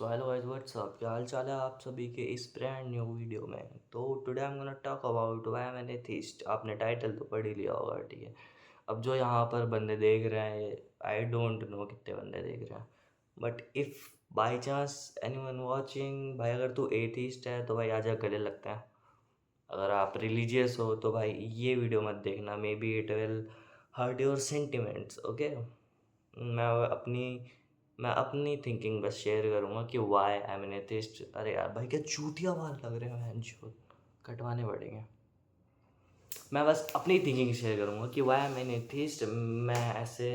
So hello guys, WhatsApp, क्या हाल चाल है आप सभी के इस ब्रांड न्यू वीडियो में। तो today I am gonna talk about why am an atheist. आपने टाइटल तो पढ़ ही लिया होगा, ठीक है। अब जो यहाँ पर बंदे देख रहे हैं, आई डोंट नो कितने बंदे देख रहे हैं, but if by chance any one watching, भाई अगर तू एथिस्ट है तो भाई आजा, गले लगता है। अगर आप रिलीजियस हो तो भाई ये वीडियो मत देखना, maybe it will hurt your sentiments, okay. मैं अपनी मैं अपनी थिंकिंग बस शेयर करूँगा कि why I am an atheist. अरे यार भाई, क्या चूतिया बाल लग रहे हैं, जो कटवाने पड़ेंगे। मैं बस अपनी थिंकिंग शेयर करूँगा कि why I am an atheist. मैं ऐसे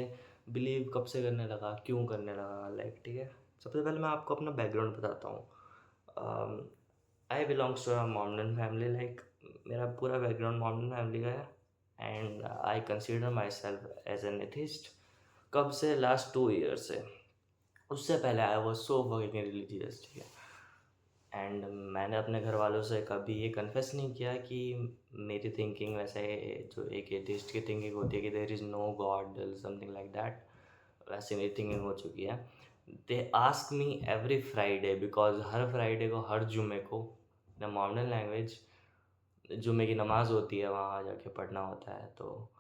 बिलीव कब से करने लगा, क्यों करने लगा, लाइक, ठीक है। सबसे पहले मैं आपको अपना बैकग्राउंड बताता हूँ। I belongs to a Mohammedan family, like मेरा पूरा बैकग्राउंड मॉमडन फैमिली का है। And I consider myself as an atheist. कब से? लास्ट 2 ईयर से। उससे पहले I was so fucking religious, ठीक है। एंड मैंने अपने घर वालों से कभी ये कन्फेस नहीं किया कि मेरी थिंकिंग वैसे, जो एक एथिस्ट की थिंकिंग होती है कि there is no God something like that, वैसे मेरी थिंकिंग हो चुकी है। They ask me every Friday, because हर फ्राइडे को, हर जुमे को, द मॉडर्न लैंग्वेज, जुमे की नमाज़ होती है, वहाँ जाके पढ़ना होता है। तो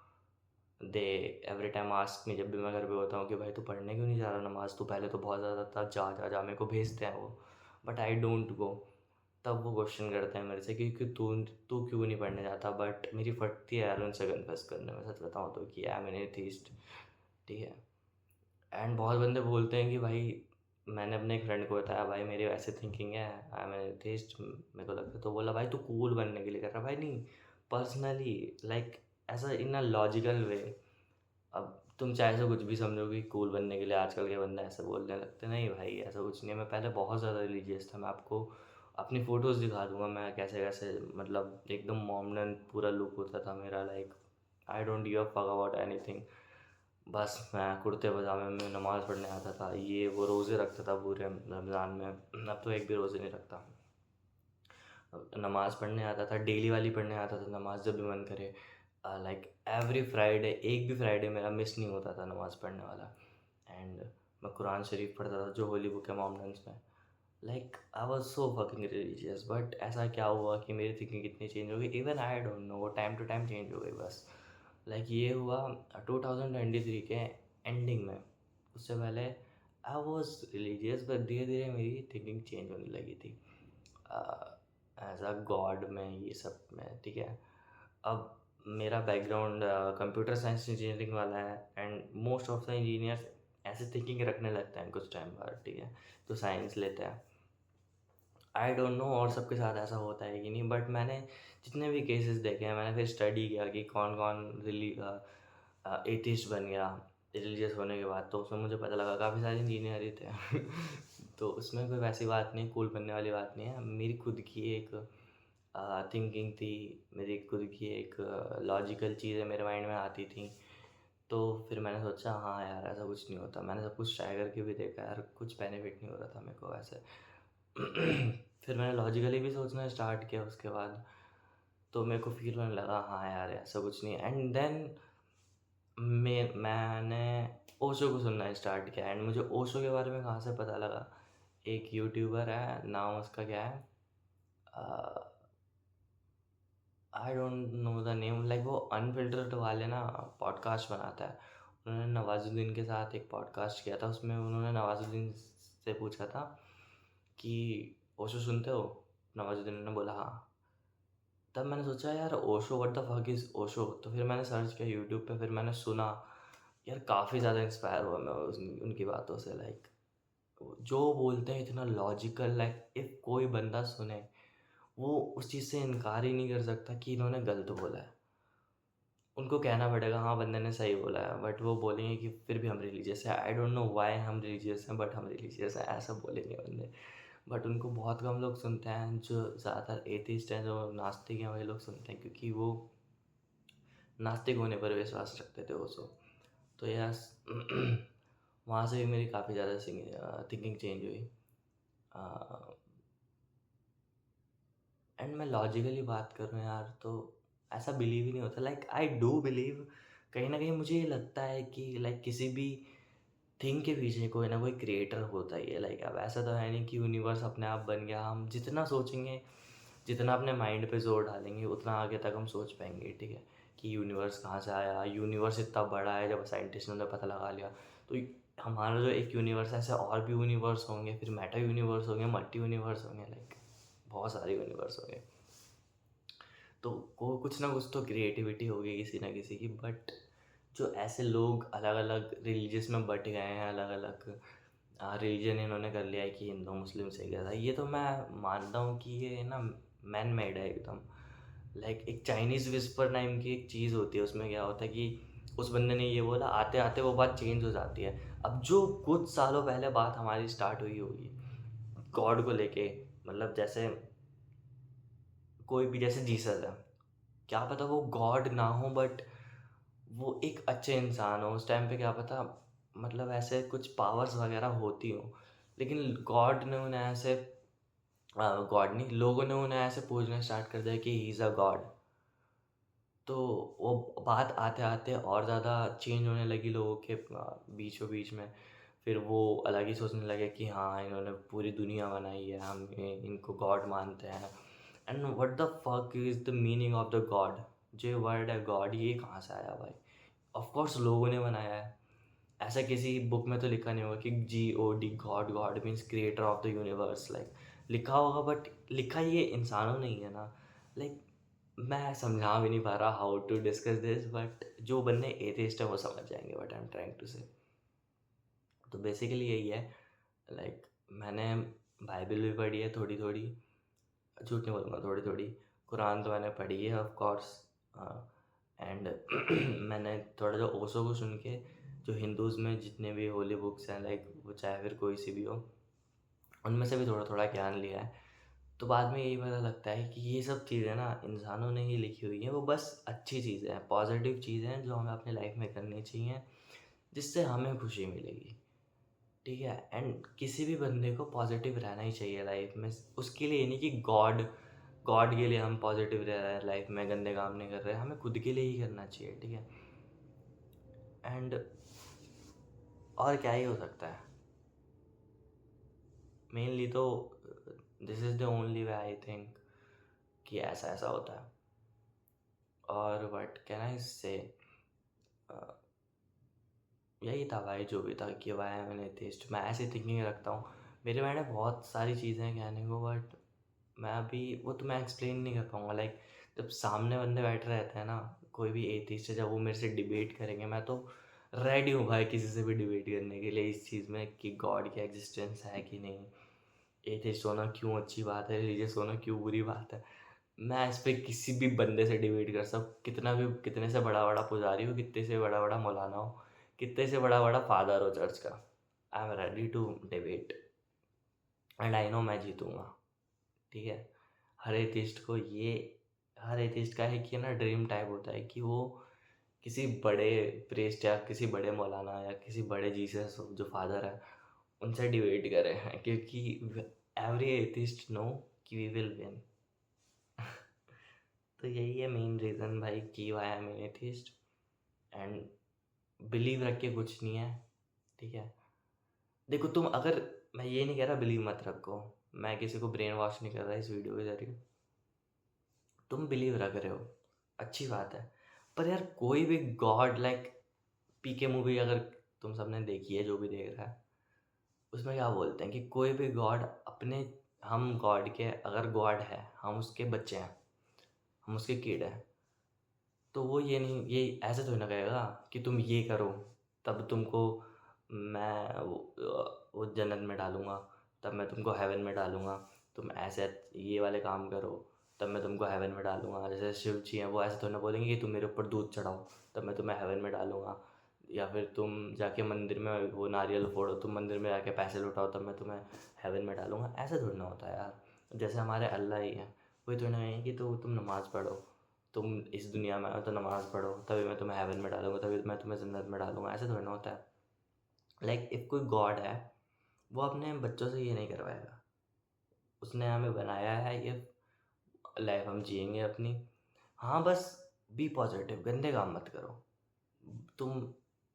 दे एवरी टाइम आस्क मी, जब भी मैं घर पे होता हूँ, कि भाई तू पढ़ने क्यों नहीं जा रहा नमाज़, तू पहले तो बहुत ज़्यादा था, जा जा जा, मेरे को भेजते हैं वो, बट आई डोंट गो। तब वो क्वेश्चन करते हैं मेरे से कि तू तू क्यों नहीं पढ़ने जाता, बट मेरी फटती है यार उनसे कन्फेस करने में, सच बताऊँ तो, कि आई एम एन एथिस्ट, ठीक है। एंड बहुत बंदे बोलते हैं कि भाई, मैंने अपने एक फ्रेंड को बताया, भाई मेरी ऐसे थिंकिंग है, आई एम एन एथिस्ट, मेरे को लगता है। तो बोला, भाई तू कूल बनने के लिए कर रहा है। भाई नहीं, पर्सनली, लाइक, ऐसा इन अ लॉजिकल वे। अब तुम चाहे तो कुछ भी समझो कि कूल बनने के लिए आजकल के बंदे ऐसे बोलने लगते, नहीं भाई ऐसा कुछ नहीं है। मैं पहले बहुत ज़्यादा रिलीजियस था। मैं आपको अपनी फ़ोटोज़ दिखा दूंगा, मैं कैसे कैसे, मतलब एकदम मॉमडन पूरा लुक होता था मेरा, like I don't give a fuck about anything. बस मैं कुर्ते पजामे में नमाज़ पढ़ने आता था, ये वो रोज़े रखता था पूरे रमज़ान में। अब तो एक भी रोज़े नहीं रखता। नमाज़ पढ़ने आता था, डेली वाली पढ़ने आता था नमाज़, जब भी मन करे। लाइक एवरी फ्राइडे, एक भी फ्राइडे मेरा मिस नहीं होता था नमाज़ पढ़ने वाला। एंड मैं कुरान शरीफ पढ़ता था, जो होली बुक है मोमेंट्स में। Like I was so fucking religious, but ऐसा क्या हुआ कि मेरी थिंकिंग कितनी चेंज हो गई, इवन आई डोंट नो, वो टाइम टू टाइम चेंज हो गई बस। लाइक ये हुआ 2023 के एंडिंग में। उससे पहले आई वॉज रिलीजियस, बट धीरे धीरे मेरी थिंकिंग चेंज होने लगी थी एज अ गॉड में, ये सब में, ठीक है। अब मेरा बैकग्राउंड कंप्यूटर साइंस इंजीनियरिंग वाला है, and most of the engineers ऐसे थिंकिंग रखने लगते हैं कुछ टाइम बाद, ठीक है, तो साइंस लेते हैं। आई डोंट नो और सबके साथ ऐसा होता है कि नहीं, बट मैंने जितने भी केसेस देखे हैं, मैंने फिर स्टडी किया कि कौन कौन एथिस्ट बन गया रिलीजियस होने के बाद। तो उसमें मुझे पता लगा काफ़ी सारे इंजीनियर ही थे तो उसमें कोई वैसी बात नहीं, कूल बनने वाली बात नहीं है। मेरी खुद की एक थिंकिंग थी, मेरी खुद की एक लॉजिकल चीज़ें मेरे माइंड में आती थी। तो फिर मैंने सोचा, हाँ यार ऐसा कुछ नहीं होता। मैंने सब कुछ ट्राई करके भी देखा यार, कुछ बेनिफिट नहीं हो रहा था मेरे को वैसे फिर मैंने लॉजिकली भी सोचना स्टार्ट किया उसके बाद। तो मेरे को फील होने लगा, हाँ यार ऐसा कुछ नहीं है। एंड देन मैंने ओशो को सुनना स्टार्ट किया। एंड मुझे ओशो के बारे में कहाँ से पता लगा, एक यूट्यूबर है, नाम उसका क्या है, आई don't know the name, like वो अनफिल्टर्ड वाले ना पॉडकास्ट बनाता है। उन्होंने नवाजुद्दीन के साथ एक पॉडकास्ट किया था, उसमें उन्होंने नवाजुद्दीन से पूछा था कि ओशो सुनते हो? नवाजुद्दीन ने बोला हाँ। तब मैंने सोचा यार, Osho, what the fuck is Osho. तो फिर मैंने सर्च किया यूट्यूब पे, फिर मैंने सुना। यार काफ़ी ज़्यादा इंस्पायर हुआ मैं उनकी बातों से। लाइक जो बोलते हैं इतना लॉजिकल, लाइक इफ़ कोई बंदा सुने, वो उस चीज़ से इनकार ही नहीं कर सकता कि इन्होंने गलत बोला है। उनको कहना पड़ेगा हाँ बंदे ने सही बोला है, बट वो बोलेंगे कि फिर भी हम रिलीजियस है। आई डोंट नो व्हाई हम रिलीजियस हैं, बट हम रिलीजियस हैं, ऐसा बोलेंगे बंदे। बट उनको बहुत कम लोग सुनते हैं, जो ज़्यादातर एथिस्ट हैं, जो नास्तिक हैं, वही लोग सुनते हैं, क्योंकि वो नास्तिक होने पर विश्वास रखते थे वो सब। तो यस वहाँ से भी मेरी काफ़ी ज़्यादा थिंकिंग चेंज हुई। एंड मैं लॉजिकली बात करूँ यार, तो ऐसा बिलीव ही नहीं होता। लाइक आई डू बिलीव, कहीं ना कहीं मुझे ये लगता है कि लाइक किसी भी थिंग के पीछे कोई ना कोई क्रिएटर होता ही है। लाइक अब ऐसा तो है नहीं कि यूनिवर्स अपने आप बन गया। हम जितना सोचेंगे, जितना अपने माइंड पे जोर डालेंगे, उतना आगे तक हम सोच पाएंगे, ठीक है, कि यूनिवर्स कहाँ से आया। यूनिवर्स इतना बड़ा है, जब साइंटिस्टों ने पता लगा लिया तो हमारा जो एक यूनिवर्स है, ऐसे और भी यूनिवर्स होंगे, फिर मेटा यूनिवर्स होंगे, मल्टी यूनिवर्स होंगे, लाइक बहुत सारे यूनिवर्स होंगे। तो को कुछ ना कुछ तो क्रिएटिविटी होगी किसी ना किसी की। बट जो ऐसे लोग अलग अलग रिलीजियस में बट गए हैं, अलग अलग रिलीजन इन्होंने कर लिया है कि हिंदू मुस्लिम से क्या था, ये तो मैं मानता हूँ कि ये ना मैन मेड है एकदम। लाइक एक चाइनीज़ विस्पर नाम की एक चीज़ होती है, उसमें क्या होता है कि उस बंदे ने ये बोला, आते आते वो बात चेंज हो जाती है। अब जो कुछ सालों पहले बात हमारी स्टार्ट हुई होगी गॉड को लेके, मतलब जैसे कोई भी, जैसे जीसस है, क्या पता वो गॉड ना हो, बट वो एक अच्छे इंसान हो उस टाइम पे, क्या पता, मतलब ऐसे कुछ पावर्स वगैरह होती हो, लेकिन गॉड ने उन्हें ऐसे, गॉड नहीं, लोगों ने उन्हें ऐसे पूछना स्टार्ट कर दिया कि ही इज़ अ गॉड। तो वो बात आते आते और ज़्यादा चेंज होने लगी लोगों के बीचों बीच में। फिर वो अलग ही सोचने लगे कि हाँ, इन्होंने पूरी दुनिया बनाई है, हम इनको गॉड मानते हैं। And what the fuck is the meaning of the God. जो ये वर्ड है गॉड, ये कहाँ से आया भाई? ऑफ कोर्स लोगों ने बनाया है। ऐसा किसी बुक में तो लिखा नहीं होगा कि GOD, God, God means creator of the universe, like लिखा होगा, बट लिखा ये इंसानों ने ही है ना। लाइक मैं समझा भी नहीं पा रहा how to discuss this, but जो बंदे एथिस्ट है वो समझ जाएंगे what I am trying to say. तो बेसिकली यही है। लाइक मैंने बाइबल भी पढ़ी है थोड़ी थोड़ी, झूठ नहीं बोलूँगा, थोड़ी थोड़ी। कुरान तो मैंने पढ़ी है ऑफ कोर्स। एंड मैंने थोड़ा जो ओशो को सुन के, जो हिंदूज़ में जितने भी होली बुक्स हैं, लाइक वो चाहे फिर कोई सी भी हो, उनमें से भी थोड़ा थोड़ा ज्ञान लिया है। तो बाद में यही पता लगता है कि ये सब चीज़ें ना इंसानों ने ही लिखी हुई हैं। वो बस अच्छी चीज़ें हैं, पॉजिटिव चीज़ें हैं, जो हमें अपनी लाइफ में करनी चाहिए, जिससे हमें खुशी मिलेगी, ठीक है। एंड किसी भी बंदे को पॉजिटिव रहना ही चाहिए लाइफ में। उसके लिए ये नहीं कि गॉड गॉड के लिए हम पॉजिटिव रह रहे हैं लाइफ में, गंदे काम नहीं कर रहे हैं, हमें खुद के लिए ही करना चाहिए, ठीक है। एंड और क्या ही हो सकता है, मेनली तो this is the only way I think कि ऐसा ऐसा होता है। और व्हाट कैन आई से, यही था भाई, जो भी था कि वाई एम एन एथिस्ट। मैं ऐसी थिंकिंग रखता हूँ, मेरे माइंड में बहुत सारी चीज़ें हैं कहने को, बट मैं अभी वो तो मैं एक्सप्लेन नहीं कर पाऊँगा। लाइक जब सामने बंदे बैठे रहते हैं ना, कोई भी एथिस्ट है, जब वो मेरे से डिबेट करेंगे, मैं तो रेडी हूँ भाई किसी से भी डिबेट करने के लिए इस चीज़ में कि गॉड की एग्जिस्टेंस है कि नहीं, एथिस्ट होना क्यों अच्छी बात है, रिलीजियस होना क्यों बुरी बात है। मैं इस पे किसी भी बंदे से डिबेट कर सकता, कितना भी, कितने से बड़ा बड़ा पुजारी हो, कितने से बड़ा बड़ा मौलाना हो, कितने से बड़ा बड़ा फादर हो चर्च का, I am ready to debate. And I know मैं जीतूंगा, ठीक है। हर एथिस्ट को ये, हर एथिस्ट का है कि ना ड्रीम टाइप होता है कि वो किसी बड़े प्रेस्ट या किसी बड़े मौलाना या किसी बड़े जीसस जो फादर है, उनसे डिबेट करे हैं, क्योंकि एवरी एथिस्ट नो कि वी विल विन। तो यही है मेन रीज़न भाई कि why I am an atheist. And believe रख के कुछ नहीं है, ठीक है। देखो तुम अगर, मैं ये नहीं कह रहा बिलीव मत रखो, मैं किसी को ब्रेन वॉश नहीं कर रहा इस वीडियो के जरिए। तुम बिलीव रख रहे हो, अच्छी बात है, पर यार कोई भी गॉड, लाइक PK मूवी अगर तुम सबने देखी है, जो भी देख रहा है, उसमें क्या बोलते हैं कि कोई भी गॉड अपने, हम गॉड के, अगर गॉड है, हम उसके बच्चे हैं, हम उसके किड हैं, तो वो ये नहीं, ये ऐसे थोड़ी ना कहेगा कि तुम ये करो तब तुमको मैं वो जन्नत में डालूँगा, तब मैं तुमको हेवन में डालूँगा। तुम ऐसे ये वाले काम करो तब मैं तुमको हेवन में डालूँगा। जैसे शिव जी हैं, वो ऐसे थोड़ी ना बोलेंगे कि तुम मेरे ऊपर दूध चढ़ाओ तब मैं तुम्हें हेवन में डालूँगा। या फिर तुम जाके मंदिर में वो नारियल फोड़ो, तुम मंदिर में जाके पैसे लुटाओ तब मैं तुम्हें हेवन में डालूँगा। ऐसा थोड़ी ना होता है यार। जैसे हमारे अल्लाह ही हैं, वही थोड़ी ना कहेंगे कि तो तुम नमाज़ पढ़ो, तुम इस दुनिया में आओ तो नमाज़ पढ़ो, तभी मैं तुम्हें हेवन में डालूँगा, तभी मैं तुम्हें जन्नत में डालूँगा। ऐसे थोड़ी ना होता है। लाइक इफ़ कोई गॉड है, वो अपने बच्चों से ये नहीं करवाएगा। उसने हमें बनाया है, ये लाइफ हम जिएंगे अपनी। हाँ बस बी पॉजिटिव, गंदे काम मत करो। तुम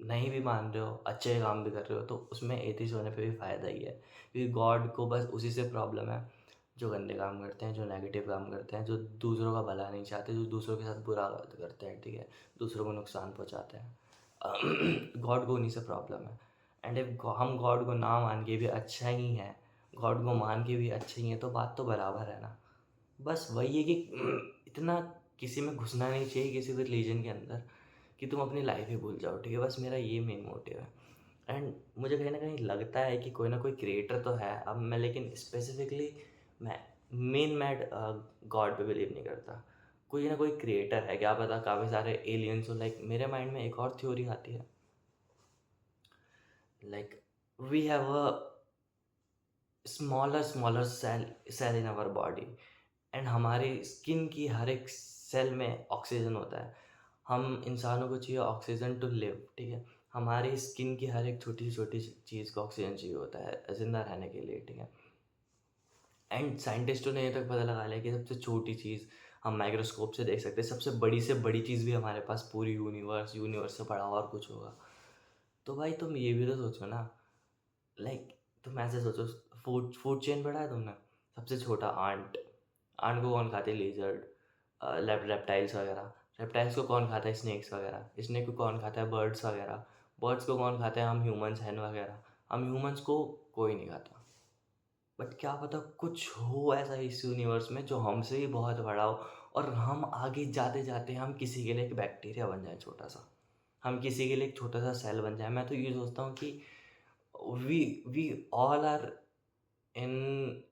नहीं भी मान रहे हो, अच्छे काम भी कर रहे हो, तो उसमें एथिस्ट होने पे भी फ़ायदा ही है, क्योंकि गॉड को बस उसी से प्रॉब्लम है जो गंदे काम करते हैं, जो नेगेटिव काम करते हैं, जो दूसरों का भला नहीं चाहते, जो दूसरों के साथ बुरा करते हैं, ठीक है, दूसरों को नुकसान पहुंचाते हैं। गॉड को उन्हीं से प्रॉब्लम है। एंड इफ हम गॉड को ना मान के भी अच्छा ही है, गॉड को मान के भी अच्छे ही है, तो बात तो बराबर है ना। बस वही है कि इतना किसी में घुसना नहीं चाहिए, किसी भी रिलीजन के अंदर, कि तुम अपनी लाइफ ही भूल जाओ, ठीक है। बस मेरा ये मेन मोटिव है। एंड मुझे कहीं ना कहीं लगता है कि कोई ना कोई क्रिएटर तो है। अब मैं लेकिन स्पेसिफिकली मैं मैं गॉड पे बिलीव नहीं करता। कोई ना कोई क्रिएटर है, क्या पता काफ़ी सारे एलियंस हो। लाइक मेरे माइंड में एक और थ्योरी आती है, like we have a smaller cell in our body, and हमारी स्किन की हर एक सेल में ऑक्सीजन होता है। हम इंसानों को चाहिए ऑक्सीजन टू लिव, ठीक है। हमारी स्किन की हर एक छोटी छोटी चीज़ को ऑक्सीजन चाहिए होता है ज़िंदा रहने के लिए, ठीक है। एंड साइंटिस्टों ने ये तक पता लगा लिया कि सबसे छोटी चीज़ हम माइक्रोस्कोप से देख सकते हैं, सबसे बड़ी से बड़ी चीज़ भी हमारे पास पूरी यूनिवर्स से बड़ा और कुछ होगा। तो भाई तुम ये भी तो सोचो ना, लाइक तुम ऐसे सोचो, फूड फूड चेन पढ़ा है तुमने? सबसे छोटा आंट, आंट को कौन खाते हैं? लेजर्ड, रेप्टाइल्स वगैरह। रेप्टाइल्स को कौन खाता है? स्नेक्स वगैरह। स्नेक को कौन खाता है? बर्ड्स वगैरह। बर्ड्स को कौन खाता है? हम ह्यूमंस, हैन वगैरह। हम ह्यूमंस को कोई नहीं खाता। बट क्या पता कुछ हो ऐसा इस यूनिवर्स में जो हमसे भी बहुत बड़ा हो, और हम आगे जाते जाते हम किसी के लिए एक बैक्टीरिया बन जाए छोटा सा, हम किसी के लिए एक छोटा सा सेल बन जाए। मैं तो ये सोचता हूँ कि we we all are in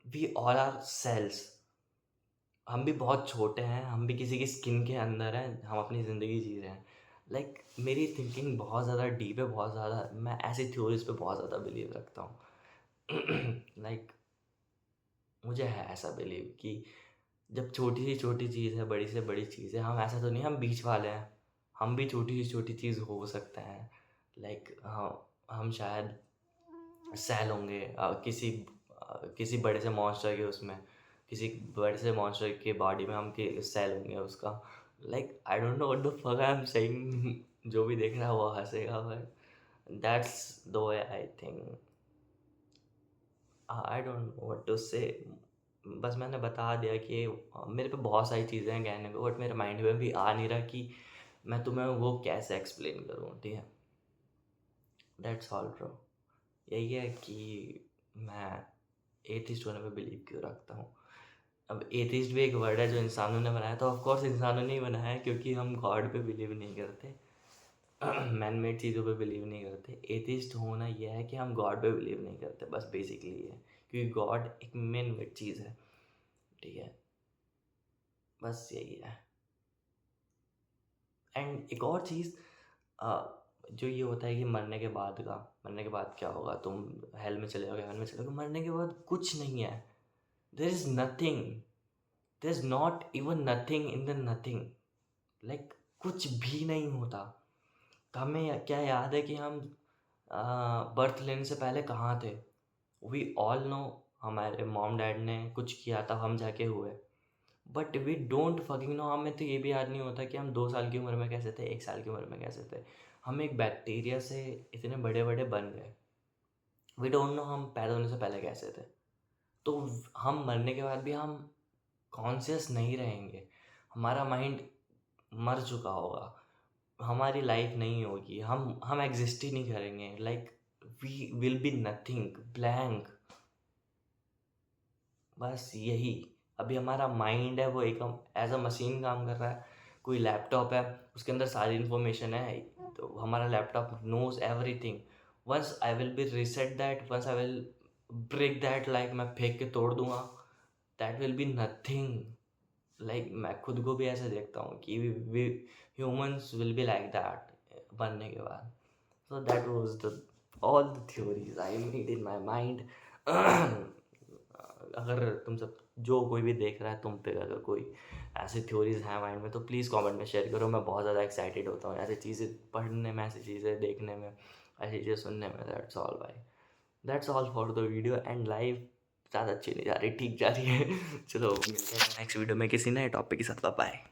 we all are cells. हम भी बहुत छोटे हैं, हम भी किसी की स्किन के अंदर हैं, हम अपनी ज़िंदगी जी रहे हैं। लाइक मेरी थिंकिंग बहुत ज़्यादा डीप है, बहुत ज़्यादा मैं ऐसी थ्योरीज पे बहुत ज़्यादा बिलीव रखता हूँ। लाइक मुझे है ऐसा बिलीव कि जब छोटी सी छोटी चीज़ है, बड़ी से बड़ी चीज़ है, हम ऐसा तो नहीं हम बीच वाले हैं, हम भी छोटी सी छोटी चीज़ हो सकते हैं। लाइक हाँ, हम शायद सेल होंगे किसी बड़े से मॉन्स्टर के उसमें, किसी बड़े से मॉन्स्टर के बॉडी में हम के सेल होंगे उसका। Like I don't know what the fuck I am saying. जो भी देख रहा है वो हंसेगा, but that's the way I think. I don't know what to say. बस मैंने बता दिया कि मेरे पे बहुत सारी चीज़ें हैं कहने को, बट मेरे माइंड में भी आ नहीं रहा कि मैं तुम्हें वो कैसे एक्सप्लेन करूँ, ठीक है। That's all bro. यही है कि मैं एथिस्ट होने पे बिलीव क्यों रखता हूँ। अब एथिस्ट भी एक वर्ड है जो इंसानों ने बनाया, तो ऑफ कोर्स इंसानों ने ही बनाया है, क्योंकि हम गॉड पे बिलीव नहीं करते। मैन मेड चीज़ों पे बिलीव नहीं करते। एथिस्ट होना यह है कि हम गॉड पे बिलीव नहीं करते, बस बेसिकली ये है, क्योंकि गॉड एक मैन मेड चीज़ है, ठीक है। बस यही है। एंड एक और चीज़, जो ये होता है कि मरने के बाद क्या होगा, तुम हेल में चले जाओगे, हेल में चले जाओगे। मरने के बाद कुछ नहीं है। There is nothing, there is not even nothing in the nothing. Like कुछ भी नहीं होता। तो हमें क्या याद है कि हम बर्थ लेने से पहले कहाँ थे? वी ऑल नो, हमारे मॉम डैड ने कुछ किया तब हम जाके हुए। But we don't fucking know, हमें तो ये भी याद नहीं होता कि हम 2 साल की उम्र में कैसे थे, 1 साल की उम्र में कैसे थे। हम एक बैक्टीरिया से इतने बड़े बड़े बन गए। वी डोंट नो हम पैदा होने से पहले कैसे थे। तो हम मरने के बाद भी हम कॉन्शियस नहीं रहेंगे। हमारा माइंड मर चुका होगा, हमारी लाइफ नहीं होगी, हम एग्जिस्ट ही नहीं करेंगे। Like we will be nothing, blank. बस यही। अभी हमारा माइंड है वो एक एज अ मशीन काम कर रहा है। कोई लैपटॉप है, उसके अंदर सारी इन्फॉर्मेशन है, तो हमारा laptop knows everything. Once I will be reset that, once I will break that, like मैं फेंक के तोड़ दूंगा, that will be nothing. Like मैं खुद को भी ऐसे देखता हूँ कि we humans will be like that बनने के बाद। So that was the all the theories I made in my mind. अगर तुम सब, जो कोई भी देख रहा है, तुम पे अगर कोई ऐसी थ्योरीज हैं माइंड में, तो प्लीज़ कमेंट में शेयर करो। मैं बहुत ज़्यादा एक्साइटेड होता हूँ ऐसी चीज़ें पढ़ने में, ऐसी चीज़ें देखने में, ऐसी चीज़ें सुनने में। दैट्स ऑल भाई, that's all for the video. And life ज़्यादा अच्छी नहीं जा रही, ठीक जा रही है। चलो मिलते हैं नेक्स्ट वीडियो में किसी नए टॉपिक के साथ। बाय।